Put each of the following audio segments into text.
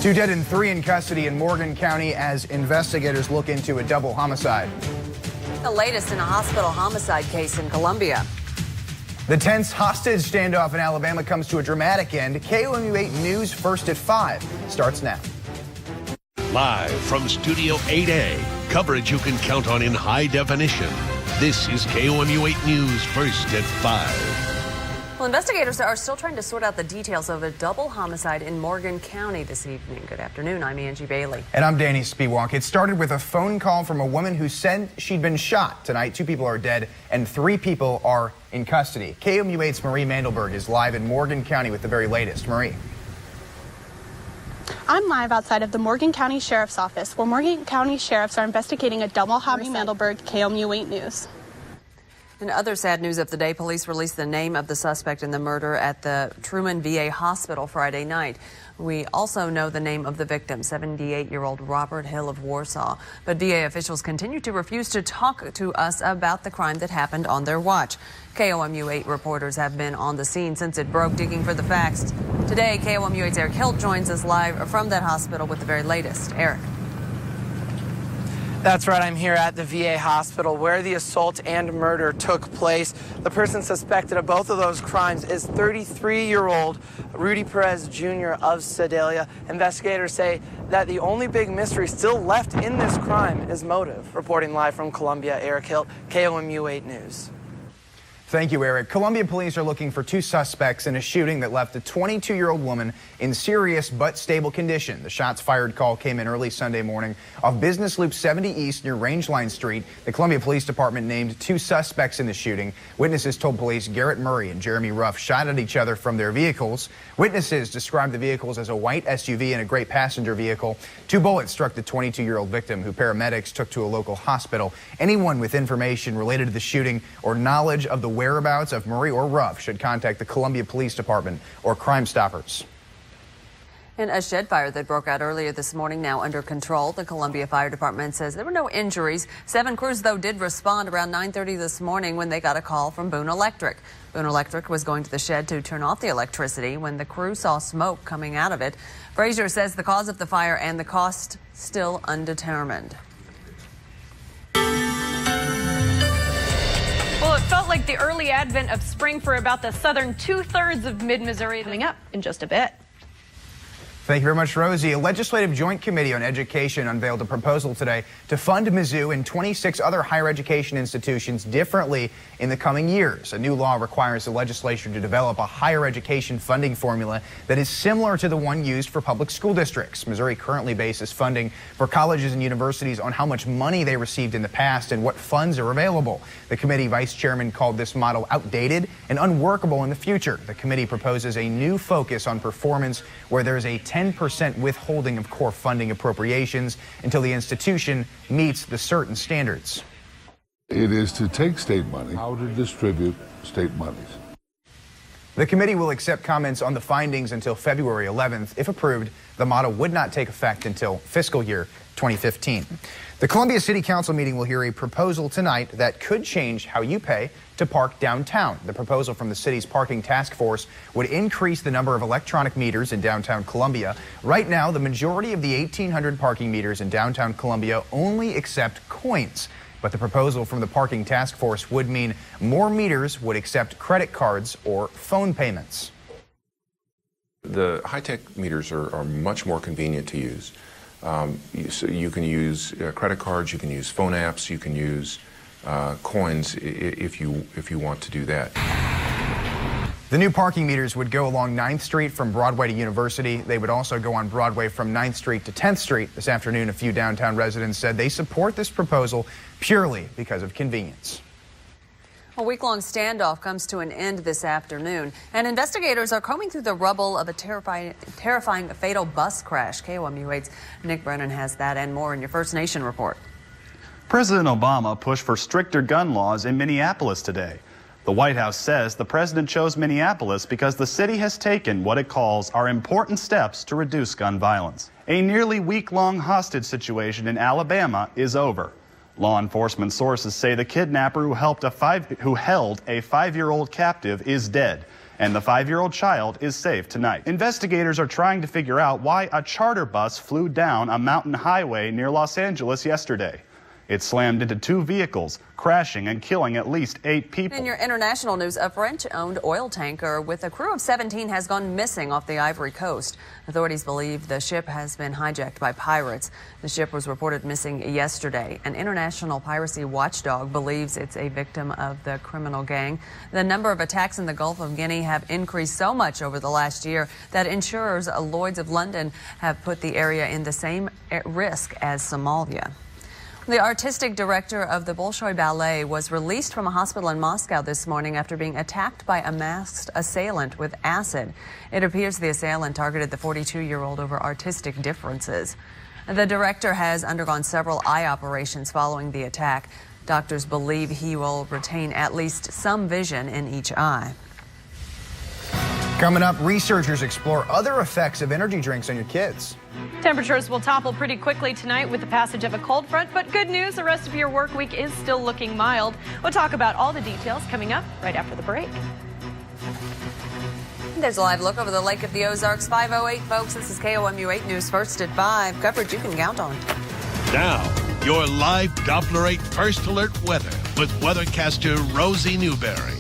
2 dead and 3 in custody in Morgan County as investigators look into a double homicide. The latest in a hospital homicide case in Columbia. The tense hostage standoff in Alabama comes to a dramatic end. KOMU 8 News First at 5 starts now. Live from Studio 8A, coverage you can count on in high definition. This is KOMU 8 News First at 5. Well, investigators are still trying to sort out the details of a double homicide in Morgan County this evening. Good afternoon. I'm Angie Bailey. And I'm Danny Spiewak. It started with a phone call from a woman who said she'd been shot. Tonight, 2 people are dead and 3 people are in custody. KOMU 8's Marie Mandelberg is live in Morgan County with the very latest. Marie. I'm live outside of the Morgan County Sheriff's Office, where Morgan County Sheriffs are investigating a double homicide. Marie Mandelberg, KOMU 8 News. In other sad news of the day, police released the name of the suspect in the murder at the Truman VA Hospital Friday night. We also know the name of the victim, 78-year-old Robert Hill of Warsaw. But VA officials continue to refuse to talk to us about the crime that happened on their watch. KOMU 8 reporters have been on the scene since it broke, digging for the facts. Today, KOMU 8's Eric Hilt joins us live from that hospital with the very latest. Eric. That's right, I'm here at the VA hospital where the assault and murder took place. The person suspected of both of those crimes is 33-year-old Rudy Perez Jr. of Sedalia. Investigators say that the only big mystery still left in this crime is motive. Reporting live from Columbia, Eric Hilt, KOMU 8 News. Thank you, Eric. Columbia police are looking for 2 suspects in a shooting that left a 22-year-old woman in serious but stable condition. The shots fired call came in early Sunday morning off Business Loop 70 East near Rangeline Street. The Columbia Police Department named 2 suspects in the shooting. Witnesses told police Garrett Murray and Jeremy Ruff shot at each other from their vehicles. Witnesses described the vehicles as a white SUV and a gray passenger vehicle. 2 bullets struck the 22-year-old victim, who paramedics took to a local hospital. Anyone with information related to the shooting or knowledge of the whereabouts of Murray or Ruff should contact the Columbia Police Department or Crime Stoppers. In a shed fire that broke out earlier this morning, now under control, the Columbia Fire Department says there were no injuries. 7 crews, though, did respond around 9:30 this morning when they got a call from Boone Electric. Boone Electric was going to the shed to turn off the electricity when the crew saw smoke coming out of it. Frazier says the cause of the fire and the cost still undetermined. Well, it felt like the early advent of spring for about the southern 2/3 of mid-Missouri. Coming up in just a bit. Thank you very much, Rosie. A legislative joint committee on education unveiled a proposal today to fund Mizzou and 26 other higher education institutions differently in the coming years. A new law requires the legislature to develop a higher education funding formula that is similar to the one used for public school districts. Missouri currently bases funding for colleges and universities on how much money they received in the past and what funds are available. The committee vice chairman called this model outdated and unworkable in the future. The committee proposes a new focus on performance where there is a 10% withholding of core funding appropriations until the institution meets the certain standards. It is to take state money, how to distribute state monies. The committee will accept comments on the findings until February 11th. If approved, the model would not take effect until fiscal year 2015. The Columbia City Council meeting will hear a proposal tonight that could change how you pay to park downtown. The proposal from the city's parking task force would increase the number of electronic meters in downtown Columbia. Right now, the majority of the 1,800 parking meters in downtown Columbia only accept coins. But the proposal from the parking task force would mean more meters would accept credit cards or phone payments. The high-tech meters are much more convenient to use. So you can use credit cards, you can use phone apps, you can use coins if you want to do that. The new parking meters would go along 9th Street from Broadway to University. They would also go on Broadway from 9th Street to 10th Street. This afternoon, a few downtown residents said they support this proposal purely because of convenience. A week-long standoff comes to an end this afternoon, and investigators are combing through the rubble of a terrifying fatal bus crash. KOMU 8's Nick Brennan has that and more in your First Nation report. President Obama pushed for stricter gun laws in Minneapolis today. The White House says the president chose Minneapolis because the city has taken what it calls our important steps to reduce gun violence. A nearly week-long hostage situation in Alabama is over. Law enforcement sources say the kidnapper who held a 5-year-old captive is dead. and the 5-year-old child is safe tonight. Investigators are trying to figure out why a charter bus flew down a mountain highway near Los Angeles yesterday. It slammed into 2 vehicles, crashing and killing at least 8 people. In your international news, a French-owned oil tanker with a crew of 17 has gone missing off the Ivory Coast. Authorities believe the ship has been hijacked by pirates. The ship was reported missing yesterday. An international piracy watchdog believes it's a victim of the criminal gang. The number of attacks in the Gulf of Guinea have increased so much over the last year that insurers Lloyd's of London have put the area in the same risk as Somalia. The artistic director of the Bolshoi Ballet was released from a hospital in Moscow this morning after being attacked by a masked assailant with acid. It appears the assailant targeted the 42-year-old over artistic differences. The director has undergone several eye operations following the attack. Doctors believe he will retain at least some vision in each eye. Coming up, researchers explore other effects of energy drinks on your kids. Temperatures will topple pretty quickly tonight with the passage of a cold front, but good news, the rest of your work week is still looking mild. We'll talk about all the details coming up right after the break. There's a live look over the Lake of the Ozarks, 5:08, folks. This is KOMU 8 News, first at 5. Coverage you can count on. Now, your live Doppler 8 First Alert weather with weathercaster Rosie Newberry.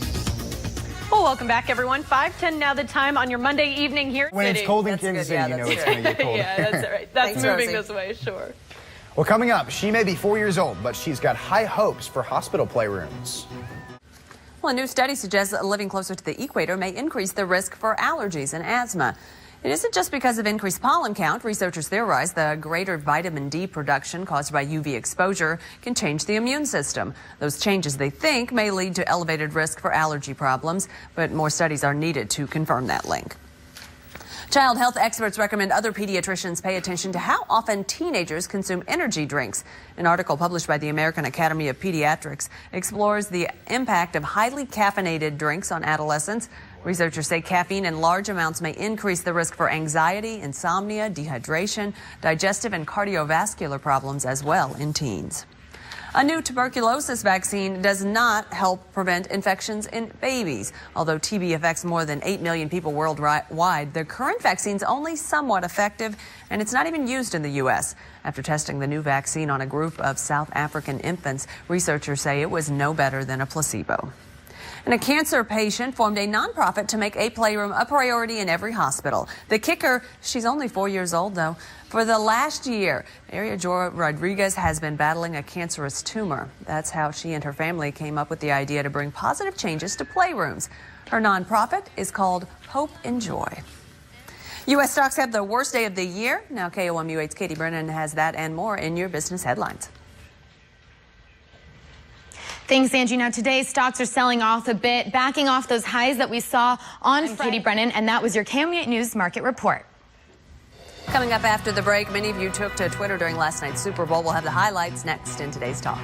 Well, welcome back, everyone. 5:10 now the time on your Monday evening here. When it's cold in Kansas City, you know it's going to get cold. Yeah, that's right. That's Thanks, moving Rosie. this way, sure. Well, coming up, she may be 4 years old, but she's got high hopes for hospital playrooms. Well, a new study suggests that living closer to the equator may increase the risk for allergies and asthma. It isn't just because of increased pollen count. Researchers theorize the greater vitamin D production caused by UV exposure can change the immune system. Those changes, they think, may lead to elevated risk for allergy problems, but more studies are needed to confirm that link. Child health experts recommend other pediatricians pay attention to how often teenagers consume energy drinks. An article published by the American Academy of Pediatrics explores the impact of highly caffeinated drinks on adolescents. Researchers say caffeine in large amounts may increase the risk for anxiety, insomnia, dehydration, digestive and cardiovascular problems as well in teens. A new tuberculosis vaccine does not help prevent infections in babies. Although TB affects more than 8 million people worldwide, the current vaccine's only somewhat effective, and it's not even used in the U.S. After testing the new vaccine on a group of South African infants, researchers say it was no better than a placebo. And a cancer patient formed a nonprofit to make a playroom a priority in every hospital. The kicker, she's only 4 years old, though. For the last year, Maria Joa Rodriguez has been battling a cancerous tumor. That's how she and her family came up with the idea to bring positive changes to playrooms. Her nonprofit is called Hope and Joy. U.S. stocks have the worst day of the year. Now KOMU 8's Katie Brennan has that and more in your business headlines. Thanks, Angie. Now, today's stocks are selling off a bit, backing off those highs that we saw on Friday. Katie Brennan, and that was your KOMU 8 News Market Report. Coming up after the break, many of you took to Twitter during last night's Super Bowl. We'll have the highlights next in today's talk.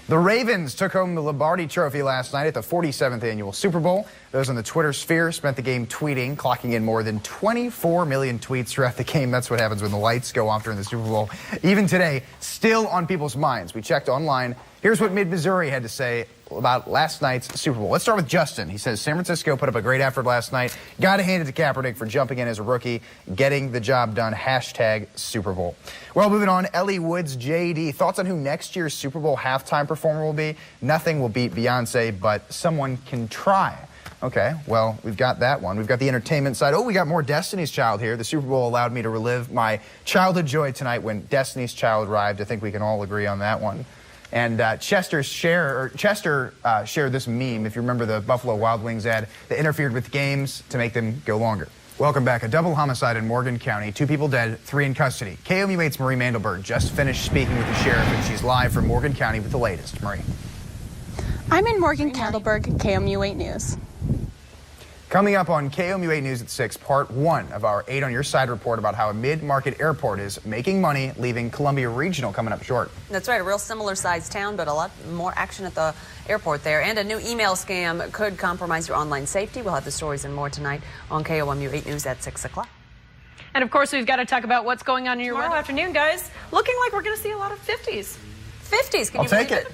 The Ravens took home the Lombardi Trophy last night at the 47th annual Super Bowl. Those on the Twitter sphere spent the game tweeting, clocking in more than 24 million tweets throughout the game. That's what happens when the lights go off during the Super Bowl. Even today, still on people's minds. We checked online. Here's what Mid-Missouri had to say about last night's Super Bowl. Let's start with Justin. He says San Francisco put up a great effort last night. Got to hand it to Kaepernick for jumping in as a rookie, getting the job done. Hashtag Super Bowl. Well, moving on, Ellie Woods, JD. Thoughts on who next year's Super Bowl halftime performer will be? Nothing will beat Beyonce, but someone can try. Okay, well, we've got that one. We've got the entertainment side. Oh, we got more Destiny's Child here. The Super Bowl allowed me to relive my childhood joy tonight when Destiny's Child arrived. I think we can all agree on that one. And Chester shared this meme, if you remember the Buffalo Wild Wings ad, that interfered with games to make them go longer. Welcome back. A double homicide in Morgan County. 2 people dead, 3 in custody. KOMU 8's Marie Mandelberg just finished speaking with the sheriff, and she's live from Morgan County with the latest. Marie. I'm in Morgan Mandelberg, KOMU 8 News. Coming up on KOMU 8 News at 6, part 1 of our 8 on Your Side report about how a mid-market airport is making money, leaving Columbia Regional coming up short. That's right, a real similar-sized town, but a lot more action at the airport there. And a new email scam could compromise your online safety. We'll have the stories and more tonight on KOMU 8 News at 6 o'clock. And, of course, we've got to talk about what's going on in your weather afternoon, guys. Looking like we're going to see a lot of 50s. 50s, can I'll you take believe it.